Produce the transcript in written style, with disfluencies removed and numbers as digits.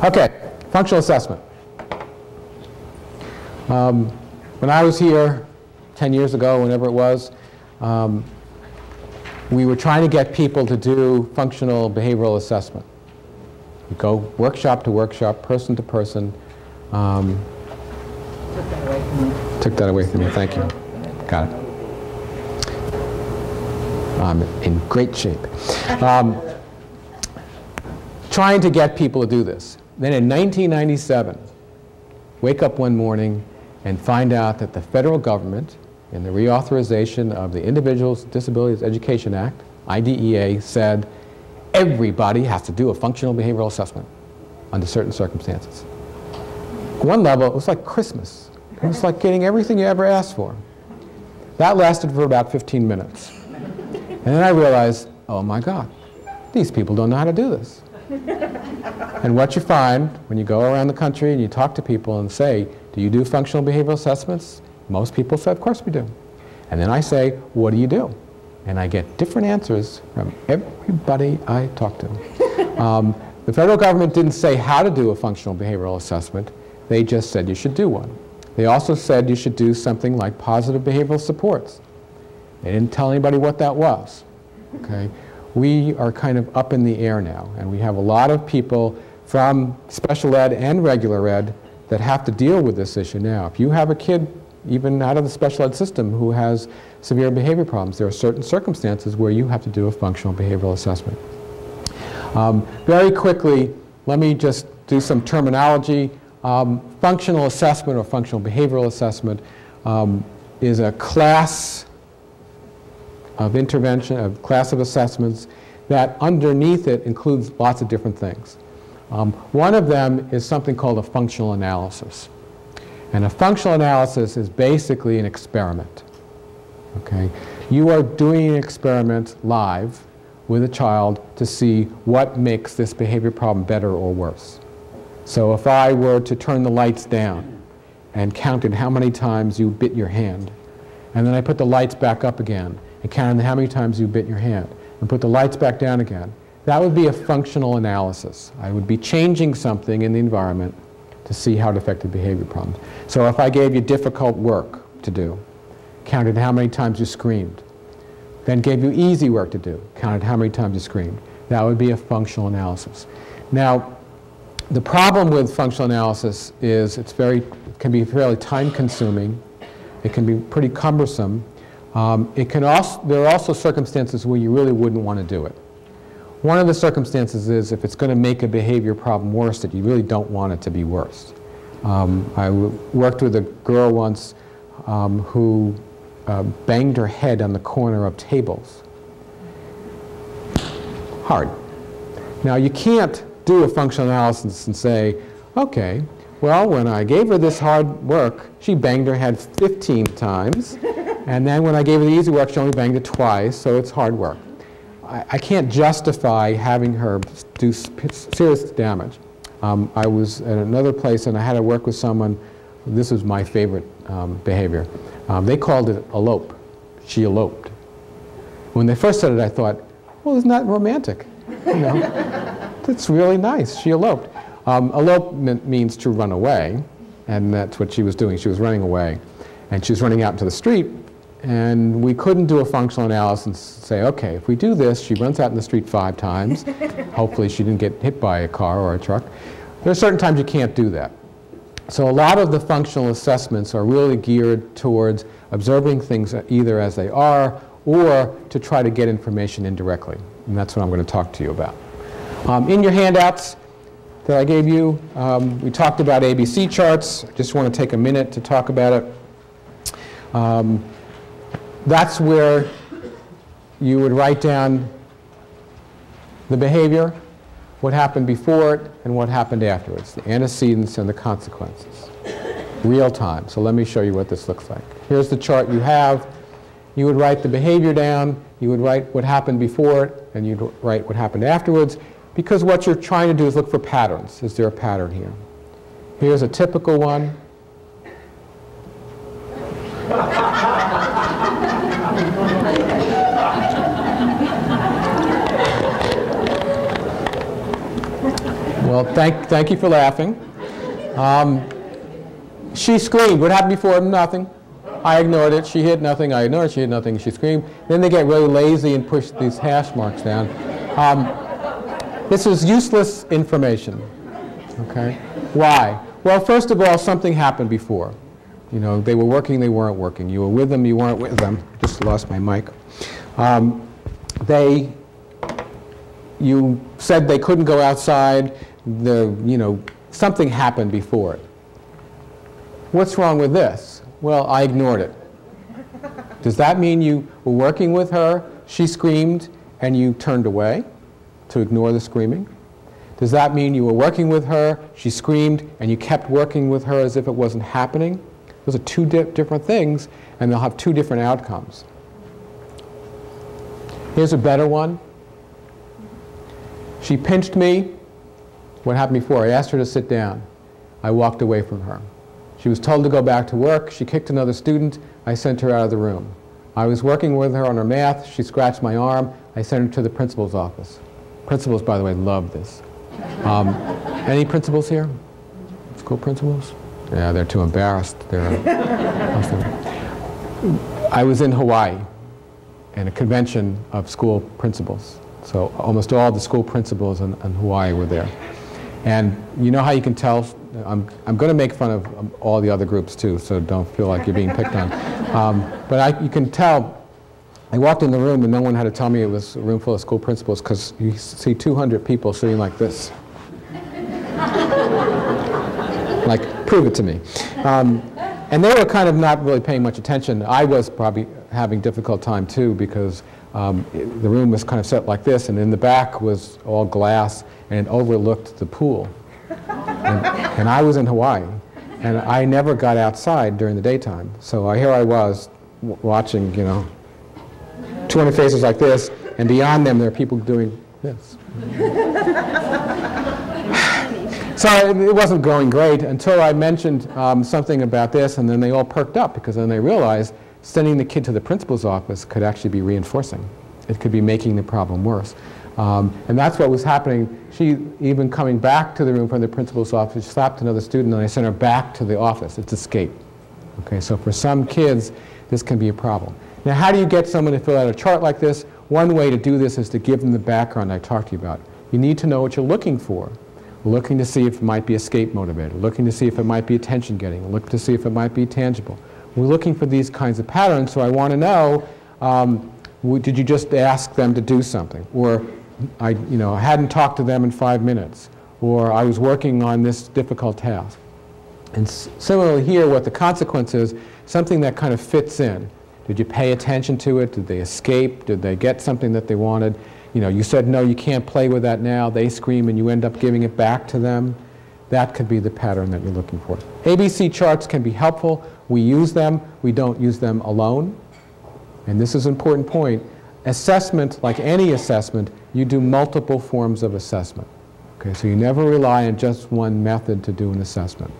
Okay, functional assessment. When I was here 10 years ago, whenever it was, we were trying to get people to do functional behavioral assessment. You go workshop to workshop, person to person. Took that away from me, thank you. Got it. I'm in great shape. Trying to get people to do this. Then in 1997, wake up one morning and find out that the federal government, in the reauthorization of the Individuals with Disabilities Education Act, IDEA, said everybody has to do a functional behavioral assessment under certain circumstances. At one level, it was like Christmas. It was like getting everything you ever asked for. That lasted for about 15 minutes. And then I realized, oh my God, these people don't know how to do this. And what you find when you go around the country and you talk to people and say, do you do functional behavioral assessments? Most people say, of course we do. And then I say, what do you do? And I get different answers from everybody I talk to. The federal government didn't say how to do a functional behavioral assessment. They just said you should do one. They also said you should do something like positive behavioral supports. They didn't tell anybody what that was. Okay? We are kind of up in the air now, and we have a lot of people from special ed and regular ed that have to deal with this issue now. If you have a kid, even out of the special ed system, who has severe behavior problems, there are certain circumstances where you have to do a functional behavioral assessment. Very quickly, let me just do some terminology. Functional assessment or functional behavioral assessment is a class of intervention, a class of assessments that underneath it includes lots of different things. One of them is something called a functional analysis. And a functional analysis is basically an experiment. Okay? You are doing an experiment live with a child to see what makes this behavior problem better or worse. So if I were to turn the lights down and counted how many times you bit your hand, and then I put the lights back up again and counted how many times you bit your hand, and put the lights back down again, that would be a functional analysis. I would be changing something in the environment to see how it affected behavior problems. So if I gave you difficult work to do, counted how many times you screamed, then gave you easy work to do, counted how many times you screamed, that would be a functional analysis. Now, the problem with functional analysis is it can be fairly time-consuming. It can be pretty cumbersome. There are also circumstances where you really wouldn't want to do it. One of the circumstances is if it's going to make a behavior problem worse, that you really don't want it to be worse. I worked with a girl once who banged her head on the corner of tables. Hard. Now, you can't do a functional analysis and say, okay, well, when I gave her this hard work, she banged her head 15 times, and then when I gave her the easy work, she only banged it twice, so it's hard work. I can't justify having her do serious damage. I was at another place and I had to work with someone, this was my favorite behavior. They called it elope. She eloped. When they first said it, I thought, well, isn't that romantic? You know, that's really nice. She eloped. Elopement means to run away, and that's what she was doing. She was running away, and she was running out into the street, and we couldn't do a functional analysis and say, okay, if we do this, she runs out in the street 5 times. Hopefully she didn't get hit by a car or a truck. There are certain times you can't do that. So a lot of the functional assessments are really geared towards observing things either as they are or to try to get information indirectly. And that's what I'm going to talk to you about. In your handouts that I gave you, we talked about ABC charts. I just want to take a minute to talk about it. That's where you would write down the behavior, what happened before it, and what happened afterwards, the antecedents and the consequences. Real time. So let me show you what this looks like. Here's the chart you have. You would write the behavior down, you would write what happened before it, and you'd write what happened afterwards, because what you're trying to do is look for patterns. Is there a pattern here? Here's a typical one. Well, thank you for laughing. She screamed. What happened before? Nothing. I ignored it. She hit nothing. I ignored it. She hit nothing. She screamed. Then they get really lazy and push these hash marks down. This is useless information. Okay? Why? Well, first of all, something happened before. You know, they were working, they weren't working. You were with them, you weren't with them. Just lost my mic. You said they couldn't go outside. Something happened before it. What's wrong with this? Well, I ignored it. Does that mean you were working with her, she screamed, and you turned away to ignore the screaming? Does that mean you were working with her, she screamed, and you kept working with her as if it wasn't happening? Those are two different things, and they'll have two different outcomes. Here's a better one. She pinched me. What happened before? I asked her to sit down. I walked away from her. She was told to go back to work. She kicked another student. I sent her out of the room. I was working with her on her math. She scratched my arm. I sent her to the principal's office. Principals, by the way, love this. Any principals here? School principals? Yeah, they're too embarrassed. I was in Hawaii in a convention of school principals. So almost all the school principals in Hawaii were there. And you know how you can tell? I'm going to make fun of all the other groups too, so don't feel like you're being picked on. But you can tell. I walked in the room and no one had to tell me it was a room full of school principals, because you see 200 people sitting like this. Like, prove it to me. And they were kind of not really paying much attention. I was probably having a difficult time too, because the room was kind of set like this, and in the back was all glass, and it overlooked the pool. And I was in Hawaii, and I never got outside during the daytime. So here I was watching, 200 faces like this, and beyond them there are people doing this. So it wasn't going great until I mentioned something about this, and then they all perked up, because then they realized sending the kid to the principal's office could actually be reinforcing. It could be making the problem worse. And that's what was happening. She, even coming back to the room from the principal's office, slapped another student, and I sent her back to the office. It's escape. Okay, so for some kids, this can be a problem. Now, how do you get someone to fill out a chart like this? One way to do this is to give them the background I talked to you about. You need to know what you're looking for. We're looking to see if it might be escape motivator, looking to see if it might be attention getting, looking to see if it might be tangible. We're looking for these kinds of patterns, so I want to know, did you just ask them to do something? Or I hadn't talked to them in 5 minutes, or I was working on this difficult task. And similarly here, what the consequence is, something that kind of fits in. Did you pay attention to it? Did they escape? Did they get something that they wanted? You said, no, you can't play with that now. They scream, and you end up giving it back to them. That could be the pattern that you're looking for. ABC charts can be helpful. We use them. We don't use them alone. And this is an important point. Assessment, like any assessment, you do multiple forms of assessment. Okay, so you never rely on just one method to do an assessment.